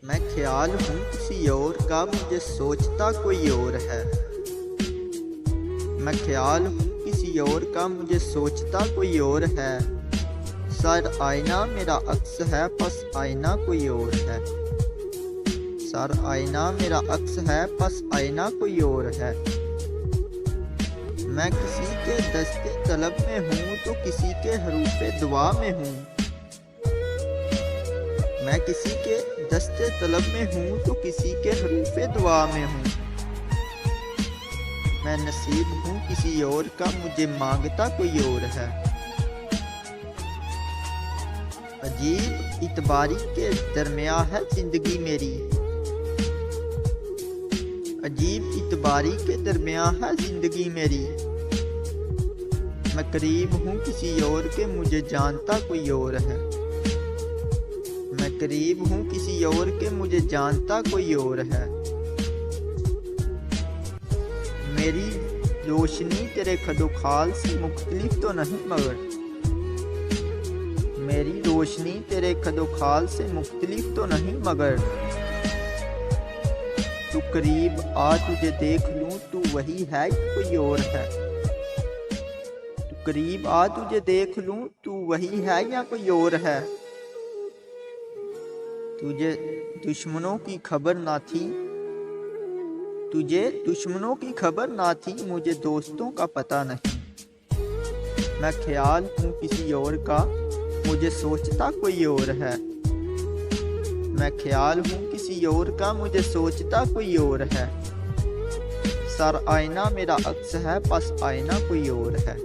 मैं ख्याल हूँ किसी और का, मुझे सोचता कोई और है। मैं ख्याल हूँ किसी और का, मुझे सोचता कोई और है। सर आईना मेरा अक्स है, बस आईना कोई और है। सर आईना मेरा अक्स है, बस आईना कोई और है। मैं किसी के दस्ते तलब में हूँ तो किसी के हरूफे दुआ में हूँ। मैं किसी के दस्ते तलब में हूँ तो किसी के हरूफे दुआ में हूँ। मैं नसीब हूँ किसी और का, मुझे मांगता कोई और है। अजीब इतबारी के दरमिया है जिंदगी मेरी। अजीब इतबारी के दरमिया है जिंदगी मेरी। मैं करीब हूँ किसी और के, मुझे जानता कोई और है। मैं करीब हूँ किसी और के, मुझे जानता कोई और है। मेरी रोशनी तेरे खदोखाल से मुख्तलिफ तो नहीं मगर। मेरी रोशनी तेरे खदोखाल से मुख्तलिफ तो नहीं मगर। तू करीब आ तुझे देख लूं, तू वही है या कोई और है। तू करीब आ तुझे देख लूं, तू वही है या कोई और है। तुझे दुश्मनों की खबर ना थी, तुझे दुश्मनों की खबर ना थी, मुझे दोस्तों का पता नहीं। मैं ख्याल हूँ किसी और का, मुझे सोचता कोई और है। मैं ख्याल हूँ किसी और का, मुझे सोचता कोई और है। सर आईना मेरा अक्स है, बस आईना कोई और है।